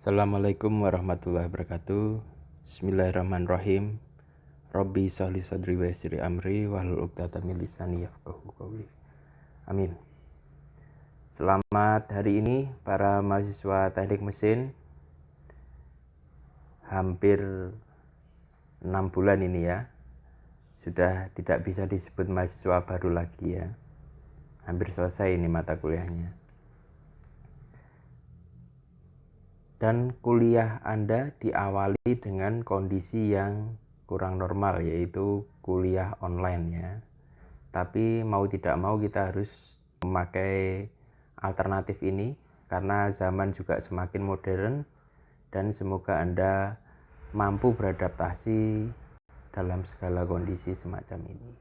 Assalamualaikum warahmatullahi wabarakatuh. Bismillahirrahmanirrahim. Rabbi sholli sadri wa yassir amri wahlul 'uqdatam min lisani yafqahu qawli. Amin. Selamat hari ini para mahasiswa teknik mesin. Hampir 6 bulan ini ya. Sudah tidak bisa disebut mahasiswa baru lagi ya. Hampir selesai ini mata kuliahnya. Dan kuliah Anda diawali dengan kondisi yang kurang normal, yaitu kuliah online ya. Tapi mau tidak mau kita harus memakai alternatif ini karena zaman juga semakin modern, dan semoga Anda mampu beradaptasi dalam segala kondisi semacam ini.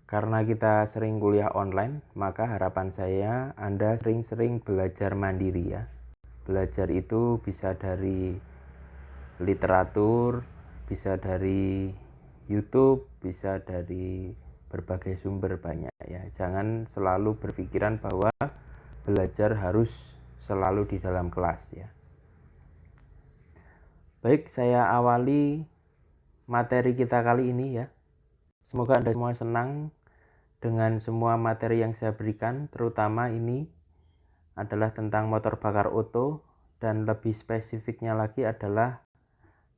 Karena kita sering kuliah online, maka harapan saya Anda sering-sering belajar mandiri ya. Belajar itu bisa dari literatur, bisa dari YouTube, bisa dari berbagai sumber banyak ya. Jangan selalu berpikiran bahwa belajar harus selalu di dalam kelas ya. Baik, saya awali materi kita kali ini ya. Semoga Anda semua senang dengan semua materi yang saya berikan, terutama ini adalah tentang motor bakar oto, dan lebih spesifiknya lagi adalah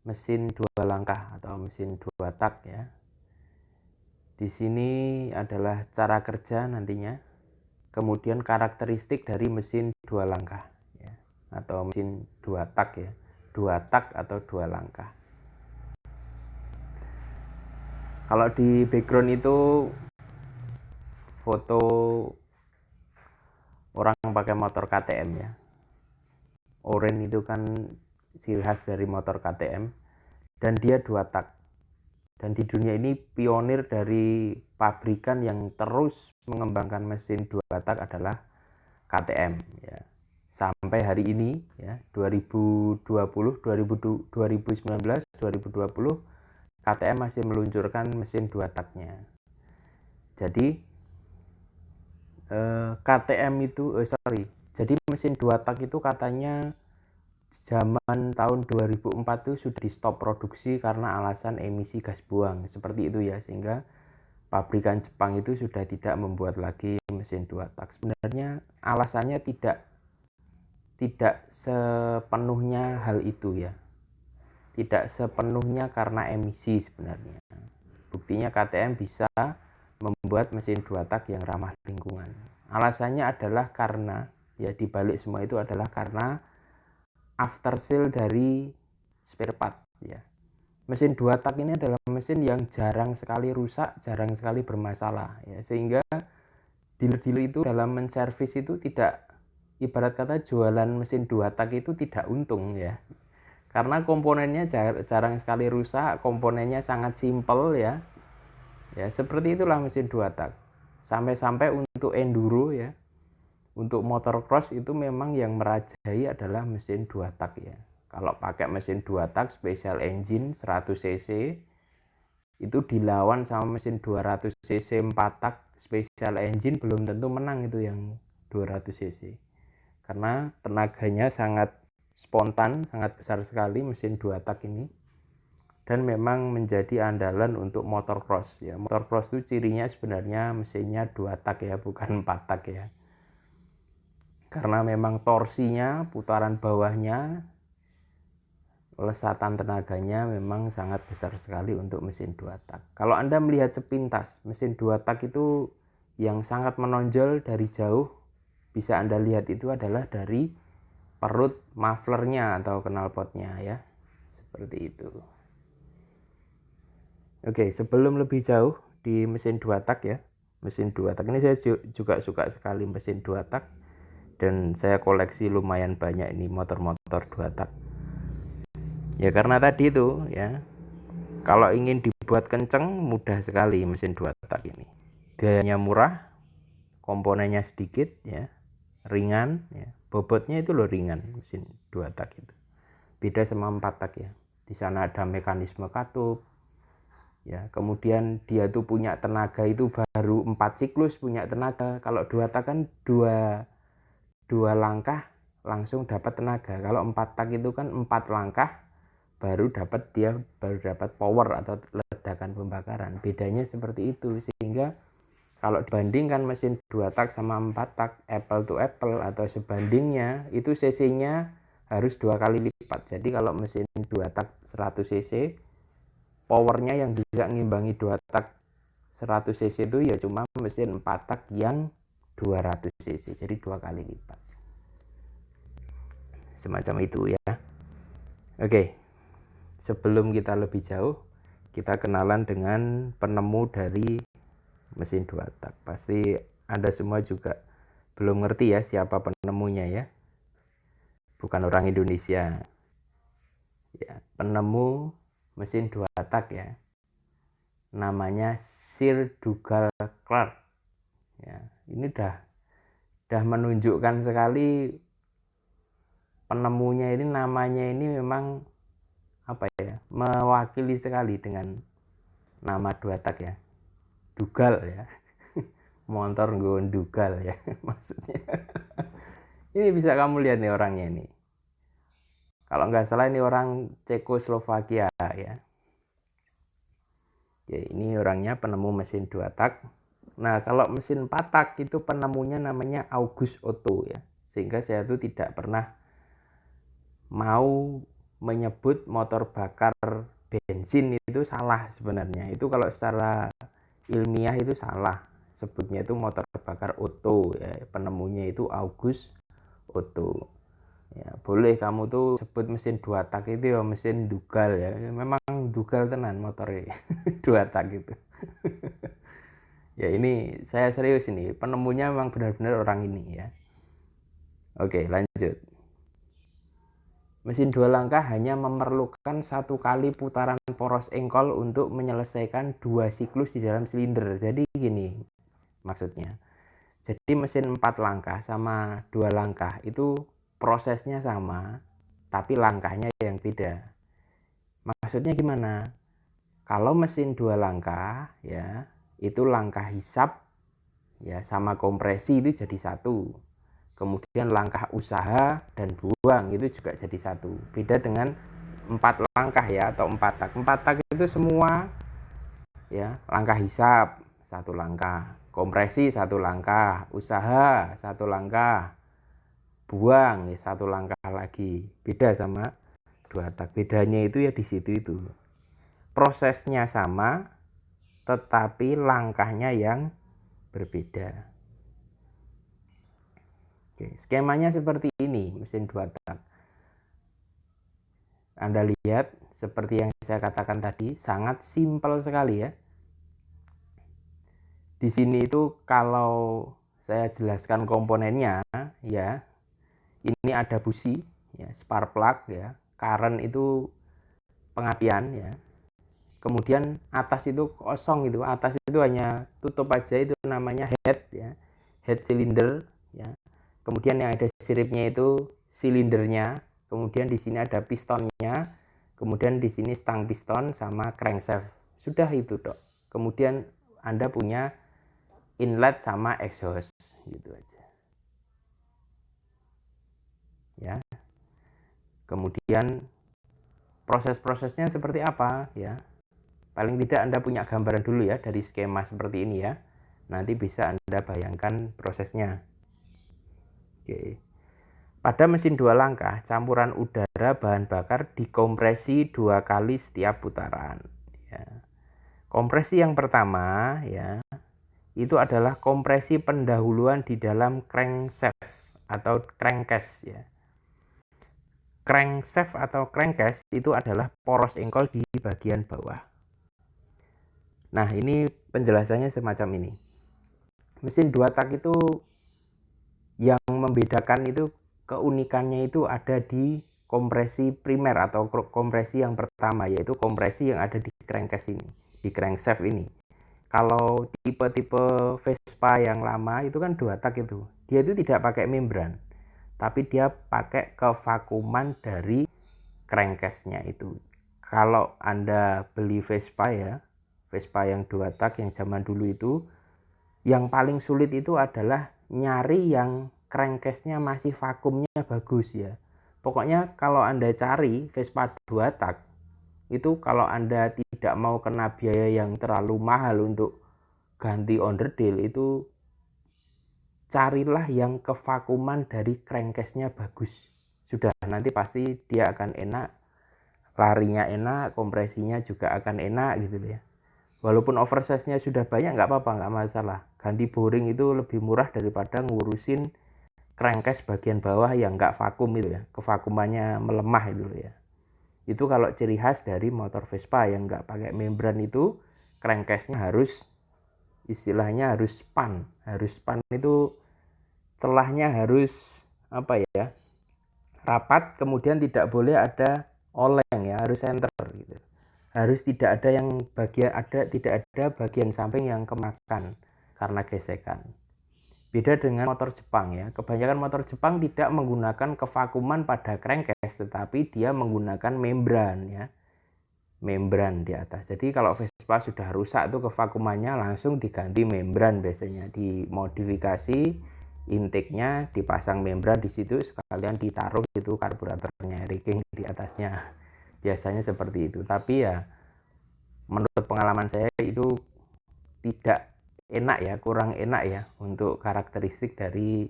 mesin 2 langkah atau mesin 2 tak ya. Di sini adalah cara kerja nantinya, kemudian karakteristik dari mesin 2 langkah ya, atau mesin 2 tak ya, 2 tak atau 2 langkah. Kalau di background itu foto orang pakai motor KTM ya. Oren itu kan ciri khas dari motor KTM, dan dia 2 tak. Dan di dunia ini pionir dari pabrikan yang terus mengembangkan mesin 2 tak adalah KTM ya. Sampai hari ini ya, 2019, 2020 KTM masih meluncurkan mesin 2 taknya. Jadi jadi mesin 2 tak itu katanya zaman tahun 2004 itu sudah di stop produksi karena alasan emisi gas buang seperti itu ya, sehingga pabrikan Jepang itu sudah tidak membuat lagi mesin 2 tak. Sebenarnya alasannya tidak sepenuhnya hal itu ya, tidak sepenuhnya karena emisi sebenarnya. Buktinya KTM bisa membuat mesin 2 tak yang ramah lingkungan. Alasannya adalah karena ya, dibalik semua itu adalah karena after sale dari spare part ya. Mesin 2 tak ini adalah mesin yang jarang sekali rusak, jarang sekali bermasalah ya, sehingga dealer-dealer itu dalam menservis itu tidak, ibarat kata jualan mesin 2 tak itu tidak untung ya. Karena komponennya jarang sekali rusak, komponennya sangat simpel ya. Ya, seperti itulah mesin 2 tak. Sampai-sampai untuk enduro ya, untuk motor cross itu memang yang merajai adalah mesin 2 tak ya. Kalau pakai mesin 2 tak special engine 100 cc itu dilawan sama mesin 200 cc 4 tak special engine, belum tentu menang itu yang 200 cc. Karena tenaganya sangat spontan, sangat besar sekali mesin 2 tak ini. Dan memang menjadi andalan untuk motor cross ya. Motor cross itu cirinya sebenarnya mesinnya 2 tak ya, bukan 4 tak ya. Karena memang torsinya, putaran bawahnya, lesatan tenaganya memang sangat besar sekali untuk mesin 2 tak. Kalau Anda melihat sepintas, mesin 2 tak itu yang sangat menonjol dari jauh, bisa Anda lihat itu adalah dari perut mufflernya atau knalpotnya ya. Seperti itu. Oke, sebelum lebih jauh di mesin 2 tak ya. Mesin 2 tak ini saya juga suka sekali mesin 2 tak, dan saya koleksi lumayan banyak ini motor-motor 2 tak. Ya karena tadi itu ya, kalau ingin dibuat kenceng mudah sekali mesin 2 tak ini. Biayanya murah, komponennya sedikit ya, ringan ya. Bobotnya itu loh ringan mesin 2 tak itu. Beda sama 4 tak ya. Di sana ada mekanisme katup. Ya, kemudian dia tuh punya tenaga itu baru 4 siklus punya tenaga. Kalau 2 tak kan dua langkah langsung dapat tenaga. Kalau 4 tak itu kan 4 langkah baru dapat power atau ledakan pembakaran. Bedanya seperti itu, sehingga kalau dibandingkan mesin 2 tak sama 4 tak, apple to apple atau sebandingnya, itu cc-nya harus 2 kali lipat. Jadi kalau mesin 2 tak 100 cc, powernya yang bisa ngimbangi 2 tak 100 cc itu ya cuma mesin 4 tak yang 200 cc, jadi 2 kali lipat. Semacam itu ya. Oke, sebelum kita lebih jauh, kita kenalan dengan penemu dari mesin 2 tak. Pasti Anda semua juga belum ngerti ya siapa penemunya ya. Bukan orang Indonesia. Ya, penemu mesin 2 tak ya. Namanya Sir Dougal Clark. Ya, ini dah menunjukkan sekali penemunya ini, namanya ini memang mewakili sekali dengan nama 2 tak ya. Dougal ya. Motor Dougal ya maksudnya. Ini bisa kamu lihat nih orangnya ini. Kalau nggak salah ini orang Cekoslovakia ya. Ya, ini orangnya penemu mesin 2 tak. Nah, kalau mesin 4 tak itu penemunya namanya August Otto ya. Sehingga saya tuh tidak pernah mau menyebut motor bakar bensin itu salah sebenarnya. Itu kalau secara ilmiah itu salah. Sebutnya itu motor bakar Otto ya. Penemunya itu August Otto. Ya, boleh kamu tuh sebut mesin 2 tak itu ya mesin Dougal ya. Memang Dougal tenan motornya. 2 tak gitu. Ya, ini saya serius ini. Penemunya memang benar-benar orang ini ya. Oke, lanjut. Mesin 2 langkah hanya memerlukan 1 kali putaran poros engkol untuk menyelesaikan 2 siklus di dalam silinder. Jadi gini maksudnya. Jadi mesin 4 langkah sama 2 langkah itu prosesnya sama, tapi langkahnya yang beda. Maksudnya gimana? Kalau mesin 2 langkah ya, itu langkah hisap ya sama kompresi itu jadi satu. Kemudian langkah usaha dan buang itu juga jadi satu. Beda dengan 4 langkah ya atau 4 tak. 4 tak itu semua ya, langkah hisap 1 langkah, kompresi 1 langkah, usaha 1 langkah, buang ya 1 langkah lagi. Beda sama 2 tak. Bedanya itu ya di situ itu. Prosesnya sama tetapi langkahnya yang berbeda. Oke, skemanya seperti ini mesin 2 tak. Anda lihat seperti yang saya katakan tadi, sangat simpel sekali ya. Di sini itu kalau saya jelaskan komponennya ya, ini ada busi ya, spark plug ya, current itu pengapian ya. Kemudian atas itu kosong itu, atas itu hanya tutup aja, itu namanya head ya, head cylinder ya. Kemudian yang ada siripnya itu silindernya. Kemudian di sini ada pistonnya. Kemudian di sini stang piston sama crankshaft. Sudah itu, Dok. Kemudian Anda punya inlet sama exhaust gitu aja. Ya. Kemudian proses-prosesnya seperti apa ya? Paling tidak Anda punya gambaran dulu ya dari skema seperti ini ya. Nanti bisa Anda bayangkan prosesnya. Oke. Pada mesin 2 langkah, campuran udara bahan bakar dikompresi 2 kali setiap putaran. Ya. Kompresi yang pertama ya, itu adalah kompresi pendahuluan di dalam crankshaft atau crankcase ya. Crankshaft atau crankcase itu adalah poros engkol di bagian bawah. Nah, ini penjelasannya semacam ini. Mesin 2 tak itu yang membedakan itu, keunikannya itu ada di kompresi primer atau kompresi yang pertama, yaitu kompresi yang ada di crankcase ini, di crankshaft ini. Kalau tipe-tipe Vespa yang lama itu kan 2 tak itu, dia itu tidak pakai membran, tapi dia pakai kevakuman dari crankcase-nya itu. Kalau Anda beli Vespa ya, Vespa yang 2 tak yang zaman dulu itu, yang paling sulit itu adalah nyari yang crankcase-nya masih vakumnya bagus ya. Pokoknya kalau Anda cari Vespa 2 tak, itu kalau Anda tidak mau kena biaya yang terlalu mahal untuk ganti onderdil, itu carilah yang kevakuman dari crankcase-nya bagus. Sudah, nanti pasti dia akan enak, larinya enak, kompresinya juga akan enak gitu ya. Walaupun oversize-nya sudah banyak nggak apa-apa, nggak masalah. Ganti boring itu lebih murah daripada ngurusin crankcase bagian bawah yang nggak vakum itu ya, kevakumannya melemah itu ya. Itu kalau ciri khas dari motor Vespa yang nggak pakai membran itu, crankcase-nya harus, istilahnya harus span itu celahnya harus apa ya, rapat, kemudian tidak boleh ada oleng ya, harus center gitu. Harus tidak ada tidak ada bagian samping yang kemakan karena gesekan. Beda dengan motor Jepang ya. Kebanyakan motor Jepang tidak menggunakan kevakuman pada crankcase, tetapi dia menggunakan membran ya. Membran di atas. Jadi kalau Vespa sudah rusak tuh kevakumannya, langsung diganti membran biasanya, dimodifikasi intake-nya, dipasang membran di situ, sekalian ditaruh itu karburatornya, rigging di atasnya. Biasanya seperti itu. Tapi ya menurut pengalaman saya itu tidak enak ya, kurang enak ya untuk karakteristik dari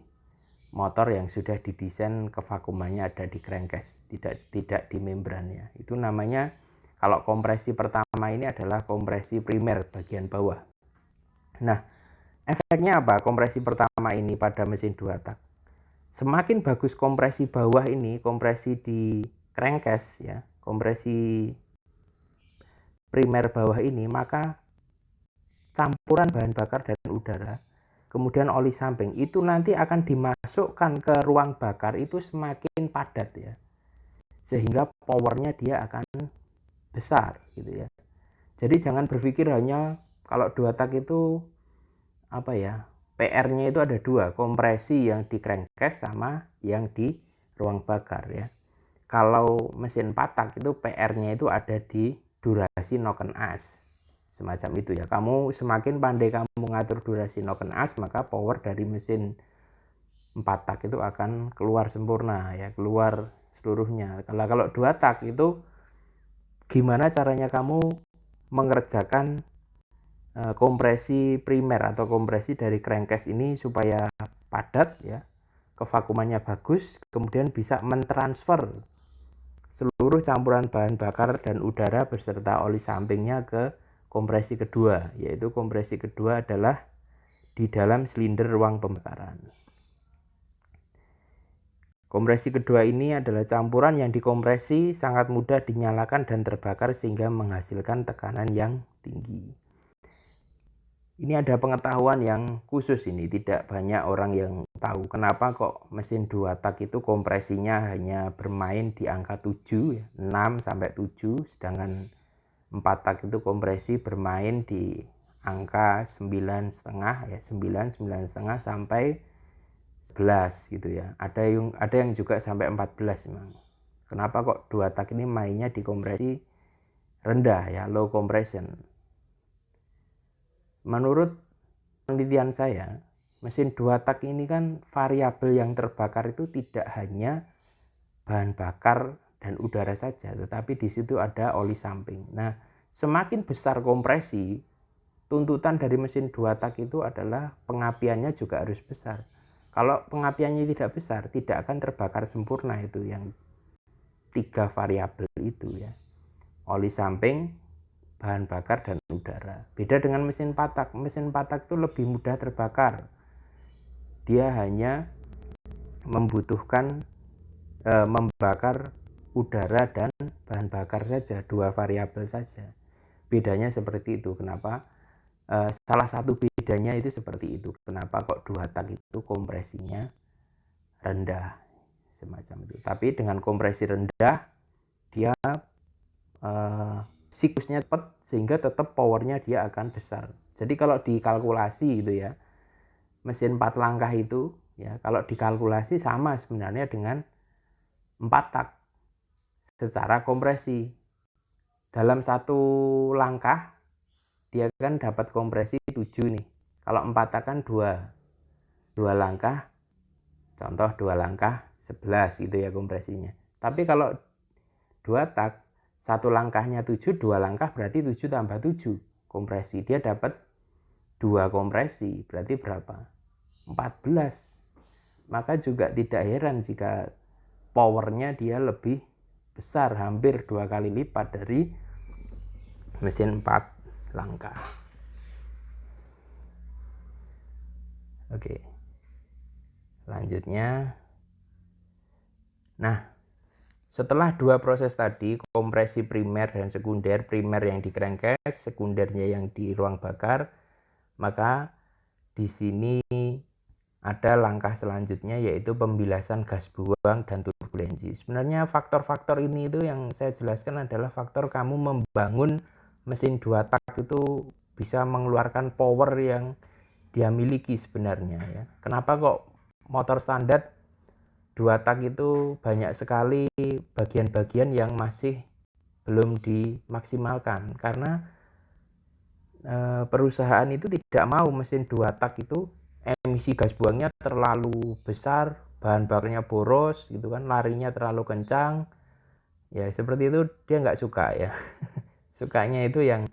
motor yang sudah didesain kevakumannya ada di crankcase, tidak di membrannya. Itu namanya, kalau kompresi pertama ini adalah kompresi primer bagian bawah. Nah, efeknya apa kompresi pertama ini pada mesin 2 tak? Semakin bagus kompresi bawah ini, kompresi di crankcase ya, kompresi primer bawah ini, maka campuran bahan bakar dan udara, kemudian oli samping, itu nanti akan dimasukkan ke ruang bakar itu semakin padat ya, sehingga powernya dia akan besar gitu ya. Jadi jangan berpikir hanya kalau 2 tak itu apa ya, PR-nya itu ada dua, kompresi yang di crankcase sama yang di ruang bakar ya. Kalau mesin 4 tak itu PR-nya itu ada di durasi noken as, semacam itu ya. Kamu semakin pandai kamu ngatur durasi noken as, maka power dari mesin 4 tak itu akan keluar sempurna ya, keluar seluruhnya. Kalau 2 tak itu gimana caranya kamu mengerjakan kompresi primer atau kompresi dari crankcase ini supaya padat ya, kevakumannya bagus, kemudian bisa mentransfer seluruh campuran bahan bakar dan udara beserta oli sampingnya ke kompresi kedua, yaitu kompresi kedua adalah di dalam silinder ruang pembakaran. Kompresi kedua ini adalah campuran yang dikompresi sangat mudah dinyalakan dan terbakar sehingga menghasilkan tekanan yang tinggi. Ini ada pengetahuan yang khusus, ini tidak banyak orang yang tahu kenapa kok mesin 2 tak itu kompresinya hanya bermain di angka 7 ya, 6 sampai 7, sedangkan 4 tak itu kompresi bermain di angka 9,5 ya, 9,5 sampai 11 gitu ya. Ada yang juga sampai 14 memang. Kenapa kok 2 tak ini mainnya di kompresi rendah ya, low compression? Menurut penelitian saya, mesin 2 tak ini kan variabel yang terbakar itu tidak hanya bahan bakar dan udara saja, tetapi di situ ada oli samping. Nah, semakin besar kompresi, tuntutan dari mesin 2 tak itu adalah pengapiannya juga harus besar. Kalau pengapiannya tidak besar, tidak akan terbakar sempurna itu yang 3 variabel itu ya. Oli samping, bahan bakar dan udara. Beda dengan mesin 4 tak. Mesin 4 tak itu lebih mudah terbakar. Dia hanya membutuhkan membakar udara dan bahan bakar saja, 2 variabel saja. Bedanya seperti itu. Kenapa? Salah satu bedanya itu seperti itu. Kenapa kok 2 tak itu kompresinya rendah, semacam itu. Tapi dengan kompresi rendah, dia siklusnya cepat sehingga tetap powernya dia akan besar. Jadi kalau dikalkulasi itu ya, mesin 4 langkah itu ya, kalau dikalkulasi sama sebenarnya dengan 4 tak secara kompresi. Dalam satu langkah dia kan dapat kompresi 7 nih. Kalau 4 tak kan 2 langkah Contoh 2 langkah 11 gitu ya kompresinya. Tapi kalau 2 tak, 1 langkahnya 7, 2 langkah berarti 7 tambah 7 kompresi. Dia dapat 2 kompresi, berarti berapa? 14. Maka juga tidak heran jika powernya dia lebih besar, hampir 2 kali lipat dari mesin 4 langkah. Oke. Selanjutnya, nah setelah 2 proses tadi, kompresi primer dan sekunder, primer yang di crankcase, sekundernya yang di ruang bakar, maka di sini ada langkah selanjutnya yaitu pembilasan gas buang dan turbulensi. Sebenarnya faktor-faktor ini itu yang saya jelaskan adalah faktor kamu membangun mesin 2 tak itu bisa mengeluarkan power yang dia miliki sebenarnya ya. Kenapa kok motor standar 2 tak itu banyak sekali bagian-bagian yang masih belum dimaksimalkan? Karena perusahaan itu tidak mau mesin 2 tak itu emisi gas buangnya terlalu besar, bahan bakarnya boros gitu kan, larinya terlalu kencang. Ya seperti itu dia nggak suka ya. Sukanya itu yang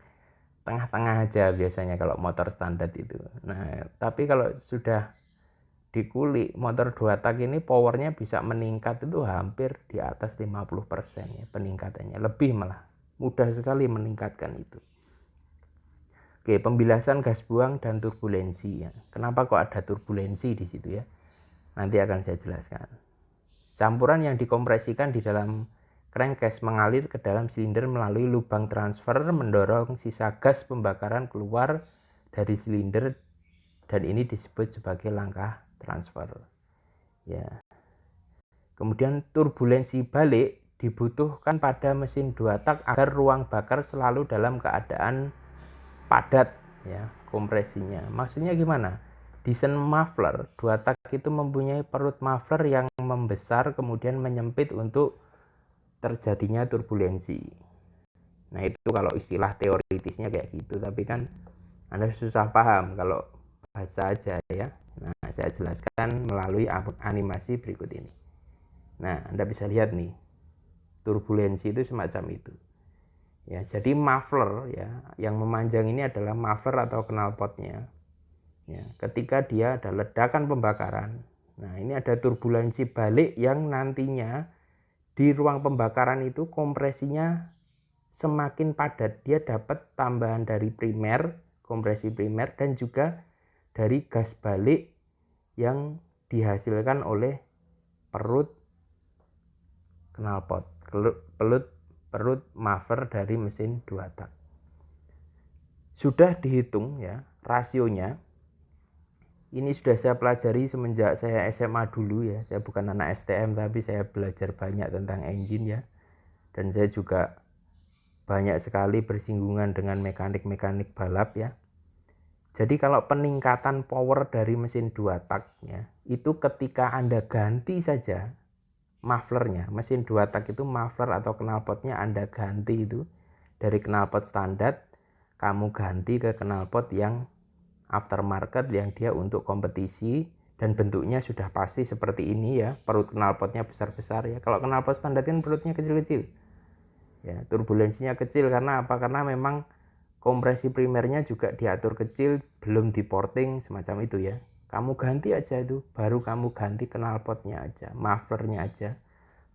tengah-tengah aja biasanya kalau motor standar itu. Nah, tapi kalau sudah dikulik motor 2 tak ini powernya bisa meningkat itu hampir di atas 50% ya peningkatannya, lebih malah. Mudah sekali meningkatkan itu. Oke, pembilasan gas buang dan turbulensi ya. Kenapa kok ada turbulensi di situ ya? Nanti akan saya jelaskan. Campuran yang dikompresikan di dalam crankcase mengalir ke dalam silinder melalui lubang transfer mendorong sisa gas pembakaran keluar dari silinder dan ini disebut sebagai langkah transfer. Ya. Kemudian turbulensi balik dibutuhkan pada mesin 2 tak agar ruang bakar selalu dalam keadaan padat ya kompresinya. Maksudnya gimana? Desain muffler 2 tak itu mempunyai perut muffler yang membesar kemudian menyempit untuk terjadinya turbulensi. Nah itu kalau istilah teoritisnya kayak gitu, tapi kan Anda susah paham kalau bahasa aja ya. Nah saya jelaskan melalui animasi berikut ini. Nah Anda bisa lihat nih, turbulensi itu semacam itu. Ya, jadi muffler ya, yang memanjang ini adalah muffler atau knalpotnya. Ya, ketika dia ada ledakan pembakaran, nah ini ada turbulensi balik yang nantinya di ruang pembakaran itu kompresinya semakin padat. Dia dapat tambahan dari primer, kompresi primer, dan juga dari gas balik yang dihasilkan oleh perut knalpot, perut muffler dari mesin 2 tak. Sudah dihitung ya rasionya. Ini sudah saya pelajari semenjak saya SMA dulu ya. Saya bukan anak STM tapi saya belajar banyak tentang engine ya. Dan saya juga banyak sekali bersinggungan dengan mekanik-mekanik balap ya. Jadi kalau peningkatan power dari mesin 2 tak ya, itu ketika Anda ganti saja mufflernya. Mesin 2 tak itu muffler atau knalpotnya Anda ganti itu dari knalpot standar, kamu ganti ke knalpot yang aftermarket yang dia untuk kompetisi dan bentuknya sudah pasti seperti ini ya, perut knalpotnya besar-besar ya. Kalau knalpot standar kan perutnya kecil-kecil ya, turbulensinya kecil. Karena apa? Karena memang kompresi primernya juga diatur kecil, belum di porting semacam itu ya. Kamu ganti aja itu, baru kamu ganti knalpotnya aja, mufflernya aja.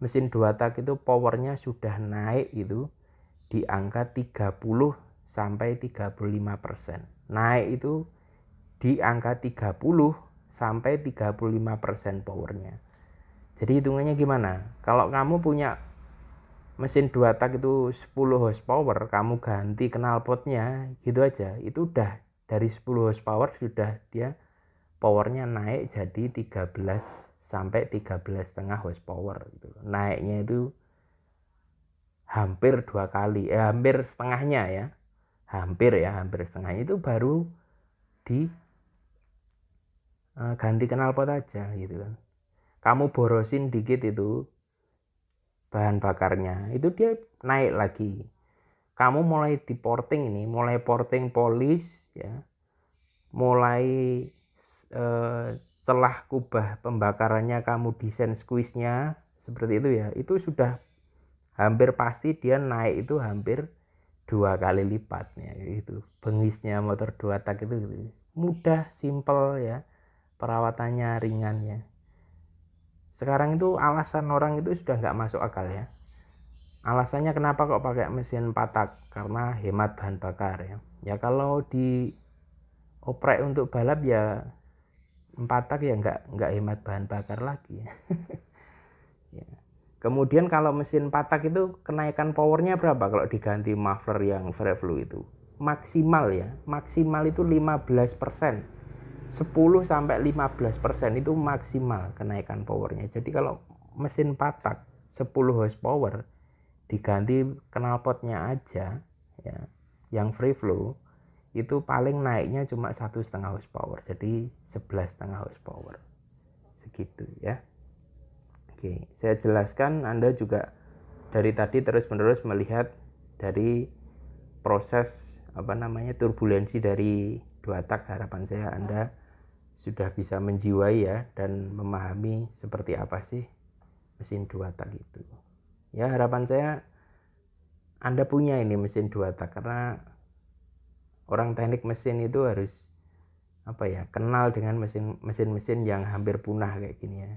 Mesin 2 tak itu powernya sudah naik itu di angka 30 sampai 35%. Naik itu di angka 30 sampai 35% powernya. Jadi hitungannya gimana? Kalau kamu punya mesin 2 tak itu 10 horsepower, kamu ganti knalpotnya gitu aja, itu udah dari 10 horsepower sudah dia powernya naik jadi 13 sampai 13,5 horsepower gitu. Naiknya itu hampir 2 kali, hampir setengahnya ya. Hampir setengahnya itu baru di ganti knalpot aja gitu kan. Kamu borosin dikit itu bahan bakarnya, itu dia naik lagi. Kamu mulai di porting ini, mulai porting polis ya, mulai setelah kubah pembakarannya kamu desain squeeze-nya seperti itu ya, itu sudah hampir pasti dia naik itu hampir 2 kali lipatnya itu. Bengisnya motor 2 tak itu gitu. Mudah, simple ya, perawatannya ringan ya. Sekarang itu alasan orang itu sudah nggak masuk akal ya. Alasannya kenapa kok pakai mesin 4 tak? Karena hemat bahan bakar ya. Ya kalau di oprek untuk balap ya 4 tak ya nggak hemat bahan bakar lagi ya. Ya. Kemudian kalau mesin 4 tak itu kenaikan powernya berapa kalau diganti muffler yang Frevlo itu? Maksimal ya, maksimal itu 15%. 10 sampai 15% itu maksimal kenaikan powernya. Jadi kalau mesin 4 tak 10 horsepower diganti knalpotnya aja ya, yang Frevlo itu paling naiknya cuma 1,5 horsepower, jadi 11,5 horsepower segitu ya. Oke, saya jelaskan, Anda juga dari tadi terus-menerus melihat dari proses turbulensi dari 2 tak. Harapan saya Anda sudah bisa menjiwai ya dan memahami seperti apa sih mesin 2 tak itu. Ya, harapan saya Anda punya ini mesin 2 tak, karena orang teknik mesin itu harus kenal dengan mesin-mesin yang hampir punah kayak gini ya.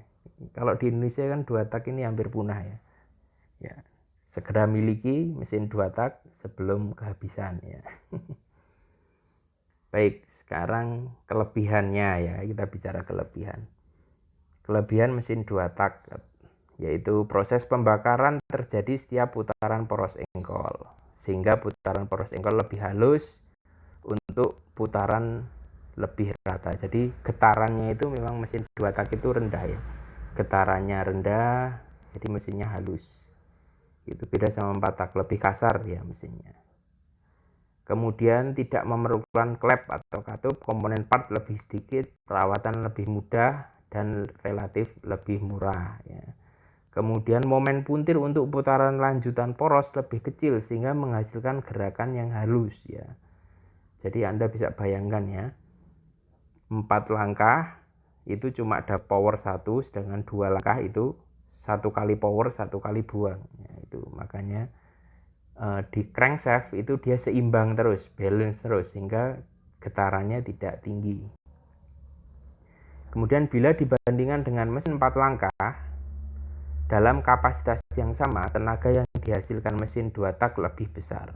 Kalau di Indonesia kan 2 tak ini hampir punah ya. Ya, segera miliki mesin 2 tak sebelum kehabisan ya. Baik, sekarang kelebihannya ya, kita bicara kelebihan. Kelebihan mesin 2 tak yaitu proses pembakaran terjadi setiap putaran poros engkol, sehingga putaran poros engkol lebih halus untuk putaran lebih rata. Jadi getarannya itu memang mesin 2 tak itu rendah ya, getarannya rendah, jadi mesinnya halus. Itu beda sama 4 tak, lebih kasar ya mesinnya. Kemudian tidak memerlukan klep atau katup, komponen part lebih sedikit, perawatan lebih mudah dan relatif lebih murah ya. Kemudian momen puntir untuk putaran lanjutan poros lebih kecil sehingga menghasilkan gerakan yang halus ya. Jadi Anda bisa bayangkan ya, 4 langkah itu cuma ada power 1, sedangkan 2 langkah itu 1 kali power 1 kali buang ya, itu makanya di crankshaft itu dia seimbang terus, balance terus, sehingga getarannya tidak tinggi. Kemudian bila dibandingkan dengan mesin 4 langkah, dalam kapasitas yang sama, tenaga yang dihasilkan mesin 2 tak lebih besar.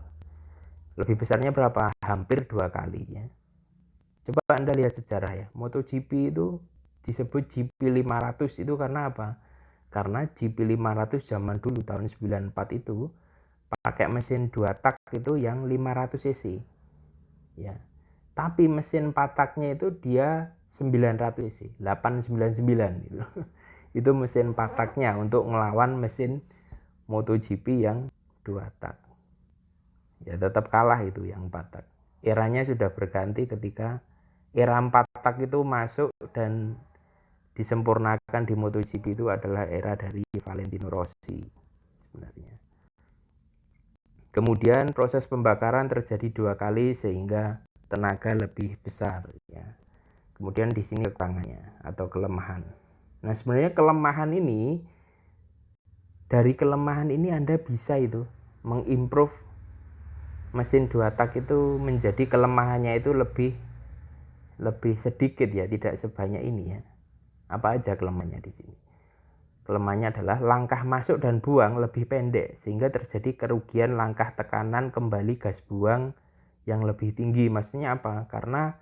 Lebih besarnya berapa? Hampir 2 kali ya. Coba Anda lihat sejarah ya, MotoGP itu disebut GP500 itu karena apa? Karena GP500 zaman dulu tahun 94 itu pakai mesin 2 tak itu yang 500 cc ya. Tapi mesin 4 taknya itu dia 900 cc, 899 gitu. Itu mesin 4 taknya untuk ngelawan mesin MotoGP yang 2 tak. Ya tetap kalah itu yang 4 tak. Eranya sudah berganti ketika era 4 tak itu masuk dan disempurnakan di MotoGP. Itu adalah era dari Valentino Rossi sebenarnya. Kemudian proses pembakaran terjadi 2 kali sehingga tenaga lebih besar ya. Kemudian di sini kekurangannya atau kelemahan. Nah, sebenarnya dari kelemahan ini Anda bisa itu mengimprove mesin 2 tak itu menjadi kelemahannya itu lebih sedikit ya, tidak sebanyak ini ya. Apa aja kelemahannya di sini? Kelemahannya adalah langkah masuk dan buang lebih pendek sehingga terjadi kerugian langkah tekanan kembali gas buang yang lebih tinggi. Maksudnya apa? Karena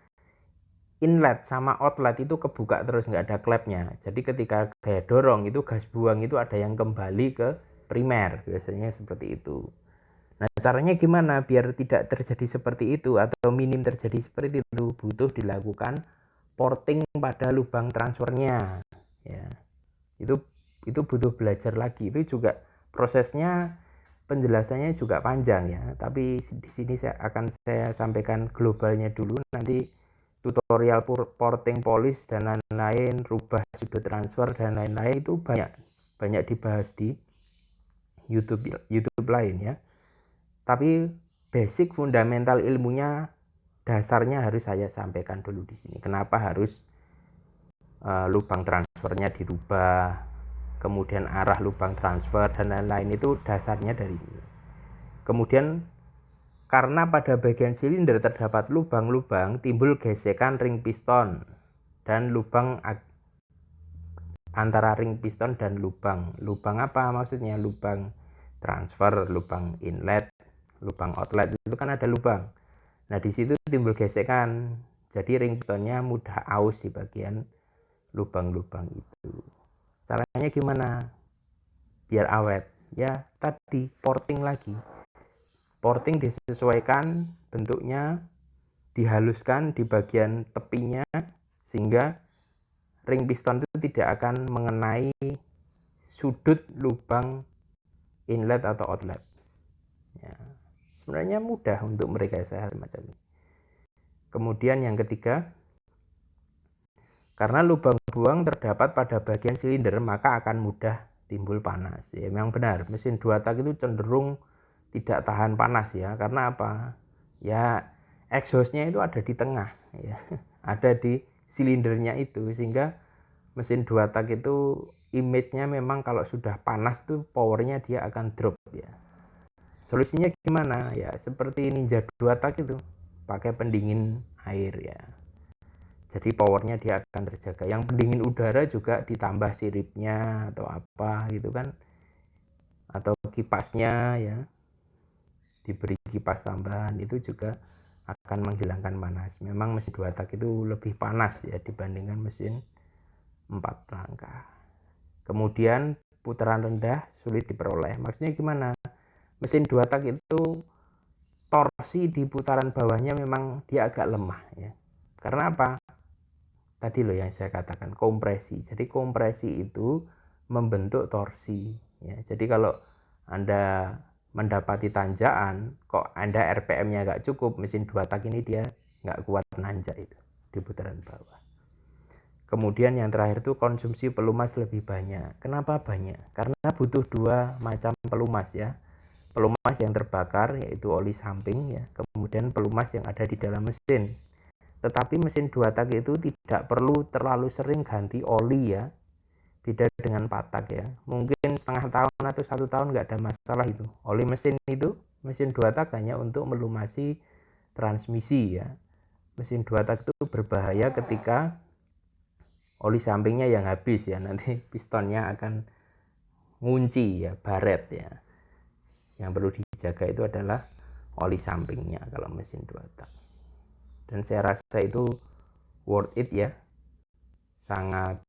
inlet sama outlet itu kebuka terus, nggak ada klepnya. Jadi ketika gaya dorong itu gas buang itu ada yang kembali ke primer, biasanya seperti itu. Nah, caranya gimana biar tidak terjadi seperti itu atau minim terjadi seperti itu? Butuh dilakukan porting pada lubang transfernya ya. Itu butuh belajar lagi. Itu juga prosesnya, penjelasannya juga panjang ya, tapi di sini saya sampaikan globalnya dulu. Nanti tutorial porting polish dan lain-lain, rubah sudut transfer dan lain-lain itu banyak dibahas di YouTube lain ya. Tapi basic fundamental ilmunya, dasarnya harus saya sampaikan dulu di sini. Kenapa harus lubang transfernya dirubah, kemudian arah lubang transfer dan lain-lain, itu dasarnya dari sini. Kemudian karena pada bagian silinder terdapat lubang-lubang, timbul gesekan ring piston dan lubang antara ring piston dan lubang. Lubang apa maksudnya? Lubang transfer, lubang inlet, lubang outlet, itu kan ada lubang. Nah, di situ timbul gesekan. Jadi ring pistonnya mudah aus di bagian lubang-lubang itu. Caranya gimana biar awet? Ya, tadi porting lagi. Porting disesuaikan bentuknya, dihaluskan di bagian tepinya sehingga ring piston itu tidak akan mengenai sudut lubang inlet atau outlet. Ya, sebenarnya mudah untuk merekayasa hal macam ini. Kemudian yang ketiga, karena lubang buang terdapat pada bagian silinder, maka akan mudah timbul panas. Ya, memang benar, mesin 2 tak itu cenderung tidak tahan panas ya. Karena apa? Ya, exhaustnya itu ada di tengah ya. Ada di silindernya itu, sehingga mesin 2 tak itu image-nya memang kalau sudah panas tuh powernya dia akan drop ya. Solusinya gimana? Ya seperti Ninja 2 tak itu, pakai pendingin air ya. Jadi powernya dia akan terjaga. Yang pendingin udara juga ditambah siripnya atau apa gitu kan, atau kipasnya ya, diberi kipas tambahan, itu juga akan menghilangkan panas. Memang mesin 2 tak itu lebih panas ya dibandingkan mesin 4 perangkah. Kemudian putaran rendah sulit diperoleh. Maksudnya gimana? Mesin 2 tak itu torsi di putaran bawahnya memang dia agak lemah ya. Karena apa? Tadi loh yang saya katakan, kompresi. Jadi kompresi itu membentuk torsi ya. Jadi kalau Anda mendapati tanjakan, kok Anda RPM-nya nggak cukup, mesin 2 tak ini dia nggak kuat nanjak itu di putaran bawah. Kemudian yang terakhir itu konsumsi pelumas lebih banyak. Kenapa banyak? Karena butuh 2 macam pelumas ya. Pelumas yang terbakar yaitu oli samping ya, kemudian pelumas yang ada di dalam mesin. Tetapi mesin 2 tak itu tidak perlu terlalu sering ganti oli ya. Beda dengan 4 tak ya. Mungkin setengah tahun atau 1 tahun nggak ada masalah itu. Oli mesin itu, mesin 2 tak hanya untuk melumasi transmisi ya. Mesin 2 tak itu berbahaya ketika oli sampingnya yang habis ya, nanti pistonnya akan ngunci ya, baret ya. Yang perlu dijaga itu adalah oli sampingnya kalau mesin 2 tak. Dan saya rasa itu worth it ya, sangat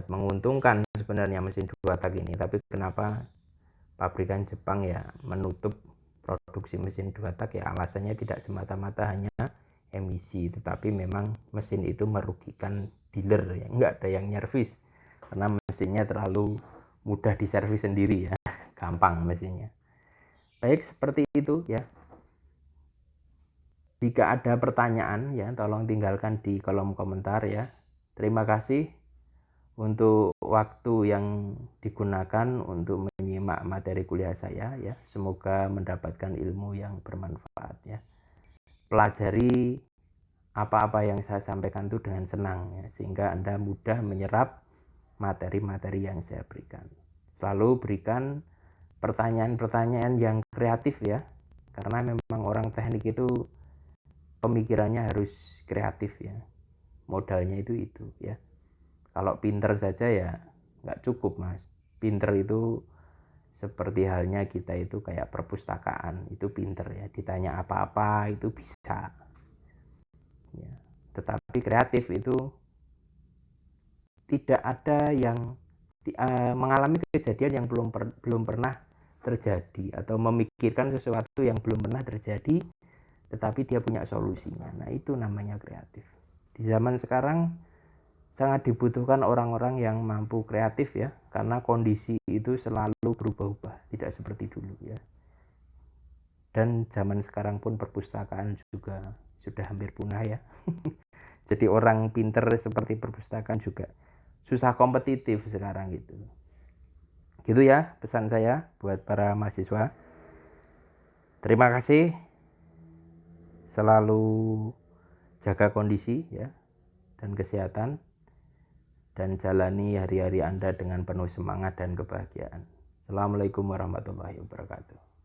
menguntungkan sebenarnya mesin 2 tak ini. Tapi kenapa pabrikan Jepang ya menutup produksi mesin 2 tak ya, alasannya tidak semata-mata hanya emisi, tetapi memang mesin itu merugikan dealer ya, nggak ada yang nyervis karena mesinnya terlalu mudah diservis sendiri ya, gampang mesinnya. Baik, seperti itu ya. Jika ada pertanyaan ya, tolong tinggalkan di kolom komentar ya. Terima kasih untuk waktu yang digunakan untuk menyimak materi kuliah saya ya. Semoga mendapatkan ilmu yang bermanfaat ya. Pelajari apa-apa yang saya sampaikan itu dengan senang ya, sehingga Anda mudah menyerap materi-materi yang saya berikan. Selalu berikan pertanyaan-pertanyaan yang kreatif ya, karena memang orang teknik itu pemikirannya harus kreatif ya, modalnya itu ya. Kalau pinter saja ya nggak cukup mas. Pinter itu seperti halnya kita itu kayak perpustakaan, itu pinter ya, ditanya apa-apa itu bisa ya. Tetapi kreatif itu tidak ada yang mengalami kejadian yang belum pernah terjadi, atau memikirkan sesuatu yang belum pernah terjadi tetapi dia punya solusinya. Nah, itu namanya kreatif. Di zaman sekarang sangat dibutuhkan orang-orang yang mampu kreatif ya, karena kondisi itu selalu berubah-ubah, tidak seperti dulu ya. Dan zaman sekarang pun perpustakaan juga sudah hampir punah ya. Jadi orang pinter seperti perpustakaan juga susah kompetitif sekarang gitu. Gitu ya pesan saya buat para mahasiswa. Terima kasih. Selalu jaga kondisi ya. dan kesehatan, dan jalani hari-hari Anda dengan penuh semangat dan kebahagiaan. Assalamualaikum warahmatullahi wabarakatuh.